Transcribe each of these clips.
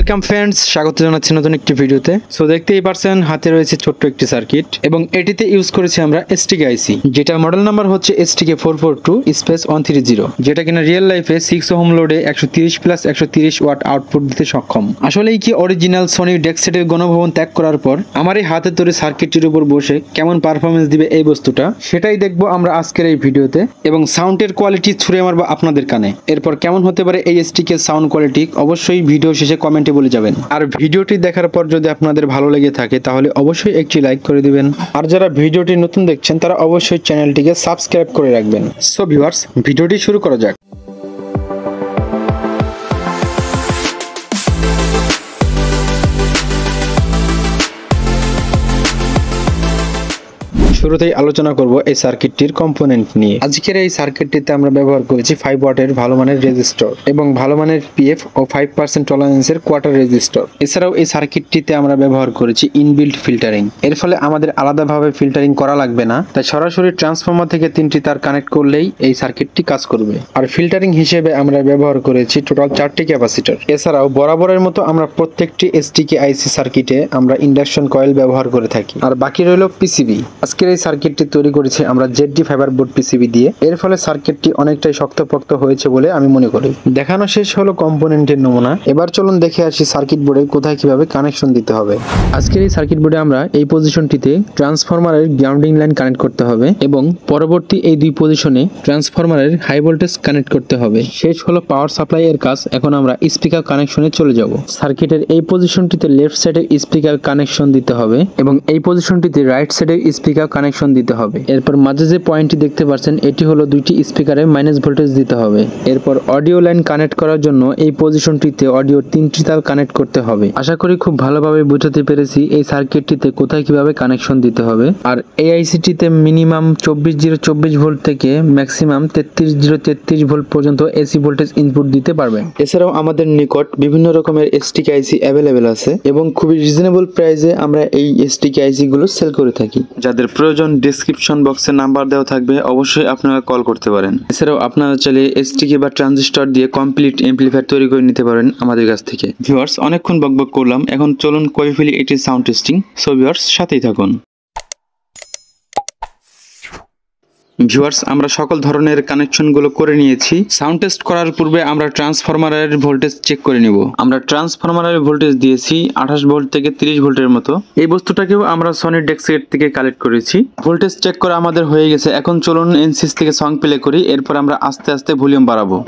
Welcome friends, স্বাগত জানাচ্ছি নতুন একটি ভিডিওতে। সো দেখতেই পারছেন হাতে রয়েছে ছোট্ট একটি সার্কিট এবং এটিতে ইউজ করেছি আমরা এসটিকে আইসি, যেটা মডেল নাম্বার হচ্ছে STK 442/130, যেটা কিনা রিয়েল লাইফে 6 ওহম লোডে 130+130 ওয়াট আউটপুট দিতে সক্ষম। আসলেই কি অরিজিনাল সনি ডেক্সেটের গণভবন ত্যাগ করার পর আমার এই হাতে তৈরি সার্কিটটির উপর বসে কেমন পারফরমেন্স দিবে এই বস্তুটা, সেটাই দেখবো আমরা আজকের এই ভিডিওতে। এবং সাউন্ডের কোয়ালিটি ছুঁড়ে মারবো আপনাদের কানে। এরপর কেমন হতে পারে এই STK সাউন্ড কোয়ালিটি অবশ্যই ভিডিও শেষে কমেন্টে বলে যাবেন। আর ভিডিওটি দেখার পর যদি আপনাদের ভালো লেগে থাকে তাহলে অবশ্যই একটি লাইক করে দিবেন। আর যারা ভিডিওটি নতুন দেখছেন তারা অবশ্যই চ্যানেলটিকে সাবস্ক্রাইব করে রাখবেন। সো ভিউয়ার্স, ভিডিওটি শুরু করা যাক। শুরুতেই আলোচনা করব এই সার্কিটটির কম্পোনেন্ট নিয়ে। আজকের এই সার্কিটটিতে আমরা ব্যবহার করেছি 5 ওয়াটের ভালো মানের রেজিস্টর এবং ভালো মানের PF ও 5% টলারেন্সের কোয়ার্টার রেজিস্টর। এছাড়াও এই সার্কিটটিতে আমরা ব্যবহার করেছি ইনবিল্ট ফিল্টারিং। এর ফলে আমাদের আলাদাভাবে ফিল্টারিং করা লাগবে না, তাই সরাসরি ট্রান্সফরমার থেকে 3টি তার কানেক্ট করলেই এই সার্কিটটি কাজ করবে। আর ফিল্টারিং হিসেবে আমরা ব্যবহার করেছি টোটাল 4টি ক্যাপাসিটর। এছাড়াও বরাবরের মতো আমরা প্রত্যেকটি STK আইসি সার্কিটে আমরা ইন্ডাকশন কয়েল ব্যবহার করে থাকি। আর বাকি রইল পিসিবি। আজকের এই সার্কিটটি তৈরি করেছি আমরা ZD ফাইবার বোর্ড পিসিবি দিয়ে। এর ফলে সার্কিটটি অনেকটাই শক্তপোক্ত হয়েছে বলে আমি মনে করি। দেখানো শেষ হলো কম্পোনেন্টের নমুনা। এবার চলুন দেখে আসি সার্কিট বোর্ডে কোথায় কিভাবে কানেকশন দিতে হবে। আজকের এই সার্কিট বোর্ডে আমরা এই পজিশনটিতে ট্রান্সফরমারের গ্রাউন্ডিং লাইন কানেক্ট করতে হবে এবং পরবর্তী এই দুই পজিশনে ট্রান্সফরমারের হাই ভোল্টেজ কানেক্ট করতে হবে। শেষ হলো পাওয়ার সাপ্লাই এর কাজ। এখন আমরা স্পিকার কানেকশনে চলে যাব। সার্কিটের এই পজিশনটিতে লেফট সাইডে স্পিকার কানেকশন দিতে হবে এবং এই পজিশনটিতে রাইট সাইডে স্পিকার কানেকশন দিতে হবে। এরপর মাঝে যে পয়েন্টটি দেখতে পাচ্ছেন এটি হলো দুইটি স্পিকারে মাইনাস ভোল্টেজ দিতে হবে। এরপর অডিও লাইন কানেক্ট করার জন্য এই পজিশনটিতে অডিও 3টি তার কানেক্ট করতে হবে। আশা করি খুব ভালোভাবে বুঝাতে পেরেছি এই সার্কিটটিতে কোথায় কিভাবে কানেকশন দিতে হবে। আর এই আইসিটিতে মিনিমাম 24.024 ভোল্ট থেকে ম্যাক্সিমাম 33.033 ভোল্ট পর্যন্ত এসি ভোল্টেজ ইনপুট দিতে পারবেন। এছাড়াও আমাদের নিকট বিভিন্ন রকমের STK আইসি অ্যাভেলেবেল আছে এবং খুবই রিজনেবল প্রাইসে আমরা এই STK আইসি গুলো সেল করে থাকি। যাদের প্রয়োজন ডেসক্রিপশন বক্সে নাম্বার দেওয়া থাকবে, অবশ্যই আপনারা কল করতে পারেন। এছাড়াও আপনারা চাইলে STK বা ট্রানজিস্টর দিয়ে কমপ্লিট এমপ্লিফায়ার তৈরি করে নিতে পারেন আমাদের কাছ থেকে। ভিউয়ার্স, অনেকক্ষণ বকবক করলাম, এখন চলুন করে ফেলি এটির সাউন্ড টেস্টিং। সো ভিউয়ার্স, সাথেই থাকুন। ভিউয়ার্স, আমরা সকল ধরনের কানেকশনগুলো করে নিয়েছি। সাউন্ড টেস্ট করার পূর্বে আমরা ট্রান্সফরমারের ভোল্টেজ চেক করে নিব। আমরা ট্রান্সফরমারের ভোল্টেজ দিয়েছি 28 ভোল্ট থেকে 30 ভোল্টের মতো। এই বস্তুটাকেও আমরা সনি ডেক্সেট থেকে কালেক্ট করেছি। ভোল্টেজ চেক করা আমাদের হয়ে গেছে। এখন চলুন এনসিস থেকে সং প্লে করি। এরপর আমরা আস্তে আস্তে ভলিউম বাড়াবো।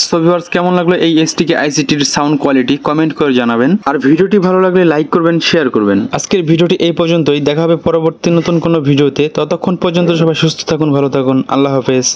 সো ভিউয়ার্স, কেমন লাগলো এই STK আইসিটির সাউন্ড কোয়ালিটি কমেন্ট করে জানাবেন। আর ভিডিওটি ভালো লাগলে লাইক করবেন, শেয়ার করবেন। আজকের ভিডিওটি এই পর্যন্তই। দেখা হবে পরবর্তী নতুন কোনো ভিডিওতে। ততক্ষণ পর্যন্ত সবাই সুস্থ থাকুন, ভালো থাকুন। আল্লাহ হাফেজ।